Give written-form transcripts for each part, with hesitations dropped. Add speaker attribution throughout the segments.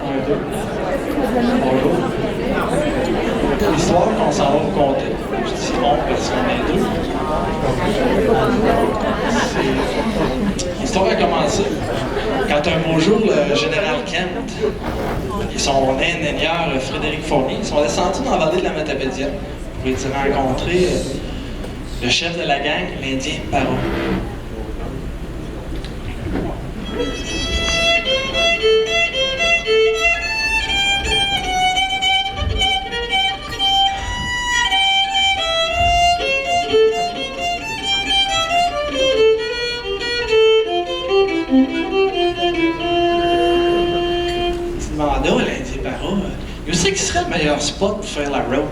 Speaker 1: Un, deux. Bonjour. L'histoire qu'on s'en va vous conter, je dis on parce qu'on est deux. L'histoire a commencé quand un beau jour, le général Kent et son ingénieur Frédéric Fournier sont descendus dans la vallée de la Matapédia pour y rencontrer le chef de la gang, l'Indien Parot. L'Indien Parot, il sait qu'il serait le meilleur spot pour faire la route.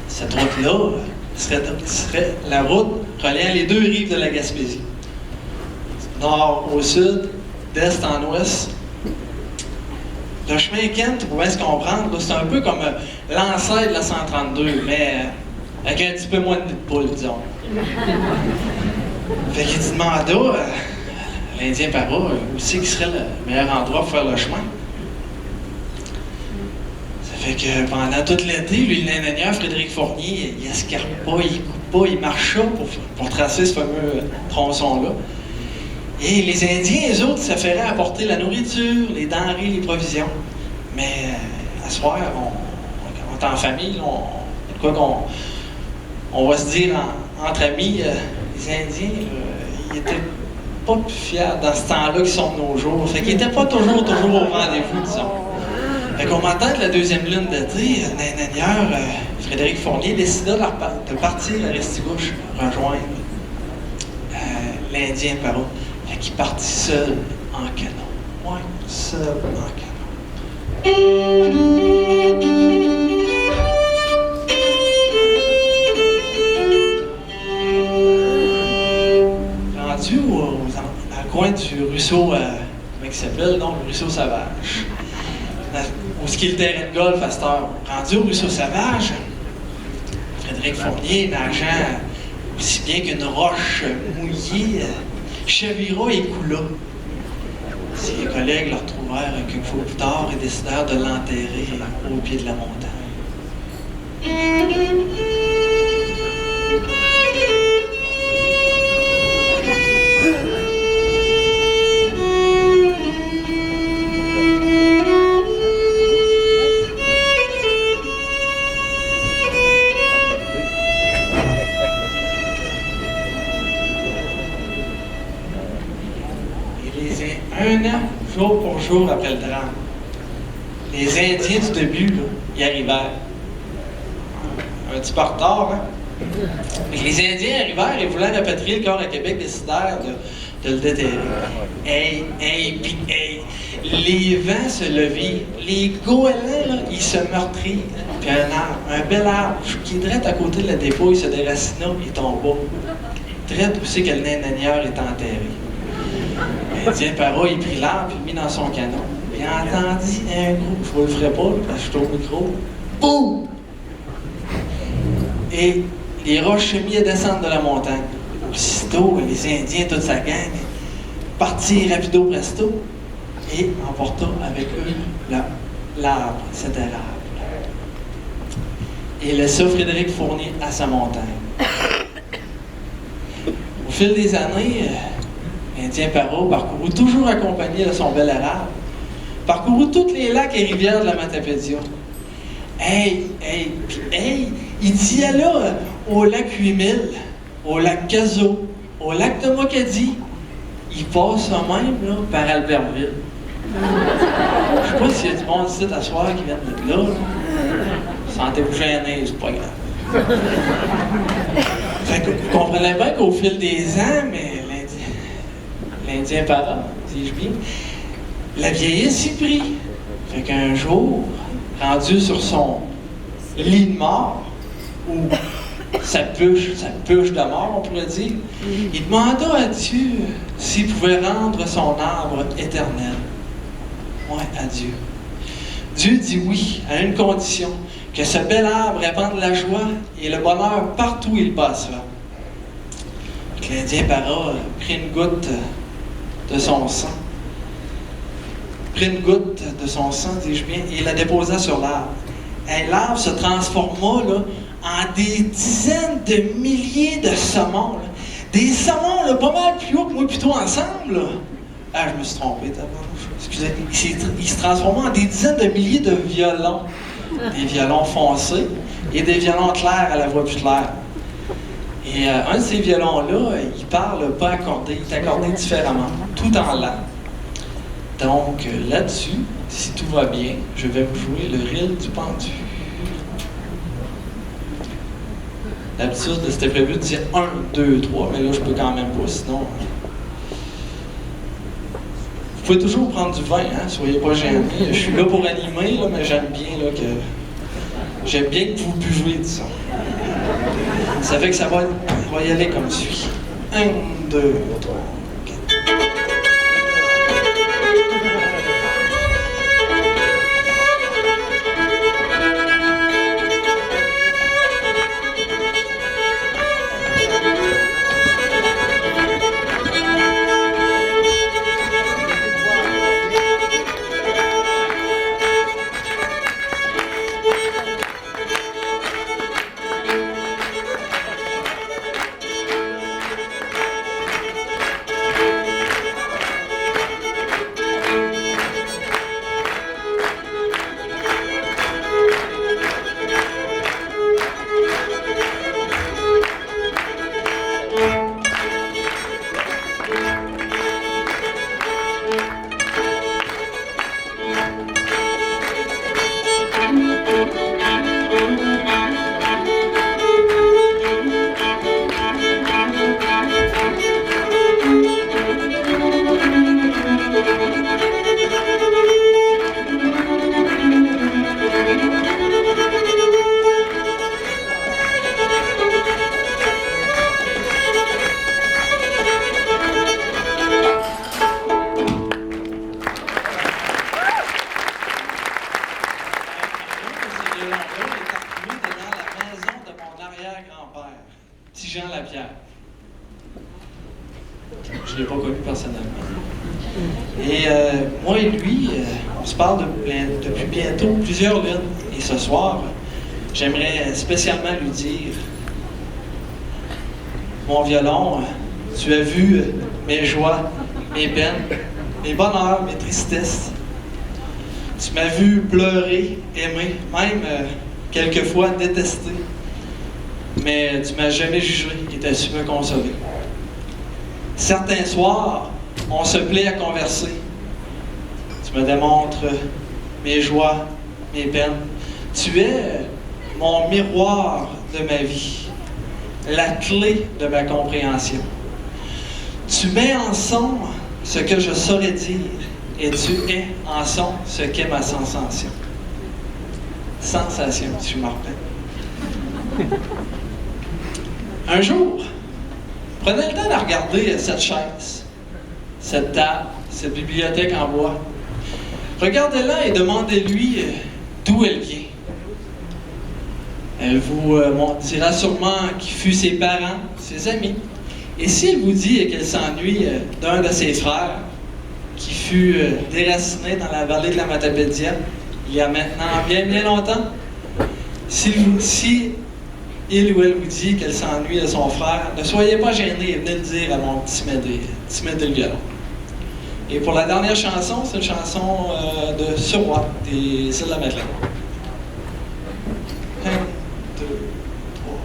Speaker 1: Cette route-là serait la route reliant les deux rives de la Gaspésie. Nord au sud, d'est en ouest. Le chemin Kent, pour bien se comprendre, c'est un peu comme l'ancêtre de la 132, mais avec un petit peu moins de poule, disons. Fait qu'il demanda l'Indien Parot où c'est qui serait le meilleur endroit pour faire le chemin. Fait que pendant tout l'été, lui, l'ingénieur Frédéric Fournier, il escarpe pas, il coupe pas, il marche pour tracer ce fameux tronçon-là. Et les Indiens, eux autres, s'affairaient à apporter la nourriture, les denrées, les provisions. Mais à ce soir, on est en famille, on va se dire entre amis, les Indiens, ils étaient pas plus fiers dans ce temps-là qu'ils sont de nos jours. Fait qu'ils n'étaient pas toujours au rendez-vous, disons. Fait qu'au matin de la deuxième lune d'été, l'ingénieur Frédéric Fournier décida de partir à Restigouche rejoindre l'Indien Parot. Fait qu'il partit seul en canot. Ouais, seul en canot. Rendu au coin du ruisseau, comment il s'appelle, donc, le ruisseau Sauvage. Où est-ce qu'il y a le terrain de golf à cette heure? Rendu au ruisseau Sauvage, Frédéric Fournier, nageant aussi bien qu'une roche mouillée, chavira et coula. Ses collègues le retrouvèrent quelques jours plus tard et décidèrent de l'enterrer au pied de la montagne. Un an, jour pour jour après le drame, les Indiens du début, là, y arrivèrent. Un petit peu en retard, hein? Les Indiens arrivèrent et voulant rapatrier le corps à Québec, décidèrent de le déterrer. Hey, les vents se levaient, les goélands, là, ils se meurtrirent. Puis un bel arbre qui est direct à côté de la dépouille se déracina et tomba. Direct où c'est que l'ingénieur est enterré. L'Indien Parot, il prit l'arbre et le mit dans son canon. Il entendit un gros, je vous le ferai pas parce que je suis au micro, boum! Et les roches se mirent à descendre de la montagne. Aussitôt, les Indiens, toute sa gang, partirent rapido presto et emporta avec eux l'arbre, cet érable. Et laissa Frédéric Fournier à sa montagne. Au fil des années, l'Indien Parot parcourut toujours accompagné de son bel érable, parcourut tous les lacs et rivières de la Matapédia. Il y allait au lac 8000, au lac Cazot, au lac de Mocadie. Il passe même là, par Albertville. Je sais pas s'il y a du monde ici à soir qui vient de là. Sentez-vous gênés, c'est pas grave. Fait que vous comprenez bien qu'au fil des ans, mais l'Indien Parot, dis-je bien, la vieillesse y prit. Fait qu'un jour, rendu sur son lit de mort, ou sa puche de mort, on pourrait dire, il demanda à Dieu s'il pouvait rendre son arbre éternel. Ouais, à Dieu. Dieu dit oui, à une condition, que ce bel arbre répande la joie et le bonheur partout où il passera. L'Indien Parot prit une goutte de son sang prit une goutte de son sang, dis-je bien, et la déposa sur l'arbre. Et l'arbre se transforma là, en des dizaines de milliers de saumons. Là. Des saumons là, pas mal plus haut que moi plutôt ensemble. Là. Ah, je me suis trompé, excusez. Il se transforma en des dizaines de milliers de violons. Des violons foncés et des violons clairs à la voix plus claire. Et un de ces violons-là, il parle pas accordé, il est accordé différemment, tout en la. Donc là-dessus, si tout va bien, je vais vous jouer le ril du pendu. D'habitude, c'était prévu de dire 1, 2, 3, mais là, je peux quand même pas, sinon... Vous pouvez toujours prendre du vin, hein, soyez pas gênés. Je suis là pour animer, là, mais j'aime bien que vous buviez de ça. Ça fait que ça va y aller comme suit. 1, 2, 3, 4. Jean Lapierre. Je ne l'ai pas connu personnellement. Et moi et lui, on se parle depuis bientôt plusieurs lunes. Et ce soir, j'aimerais spécialement lui dire, mon violon, tu as vu mes joies, mes peines, mes bonheurs, mes tristesses. Tu m'as vu pleurer, aimer, même quelquefois détester. Mais tu m'as jamais jugé et tu as su me consoler. Certains soirs, on se plaît à converser. Tu me démontres mes joies, mes peines. Tu es mon miroir de ma vie, la clé de ma compréhension. Tu mets en son ce que je saurais dire et tu es en son ce qu'est ma sensation. Sensation, si je me rappelle. Un jour, prenez le temps de regarder cette chaise, cette table, cette bibliothèque en bois. Regardez-la et demandez-lui d'où elle vient. Elle vous dira sûrement qui fut ses parents, ses amis. Et s'il vous dit qu'elle s'ennuie d'un de ses frères, qui fut déraciné dans la vallée de la Matapédia, il y a maintenant bien longtemps, si il ou elle vous dit qu'elle s'ennuie de son frère, ne soyez pas gênés et venez le dire à mon petit Médé le violon. Et pour la dernière chanson, c'est une chanson de Suroît, des îles de la Madeleine. 1, 2, 3.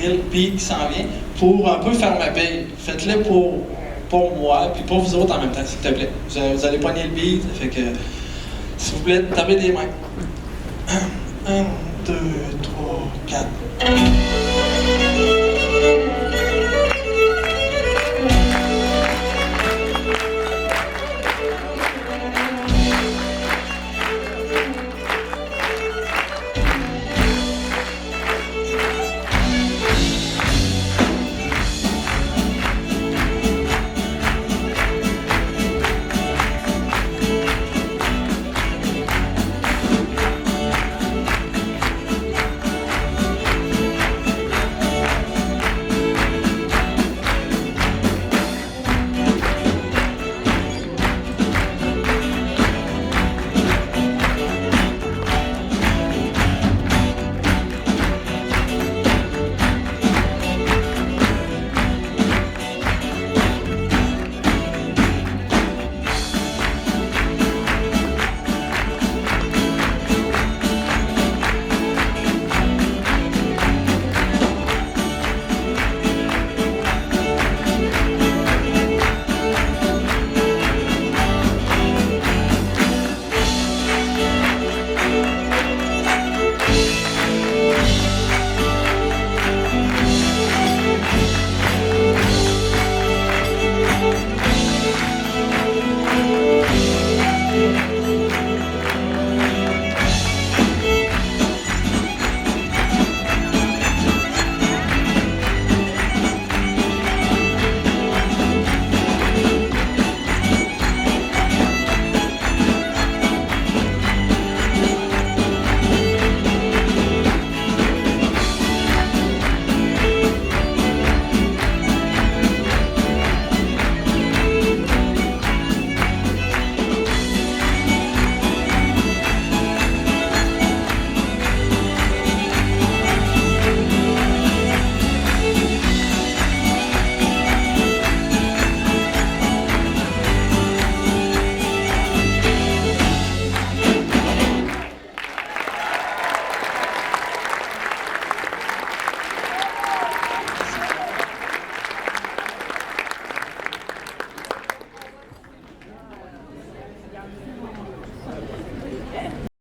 Speaker 1: le beat qui s'en vient pour un peu faire ma paye. Faites-le pour moi, puis pour vous autres en même temps, s'il te plaît. Vous allez pogner le beat, fait que, s'il vous plaît, tapez des mains. 1, 2, 3, 4.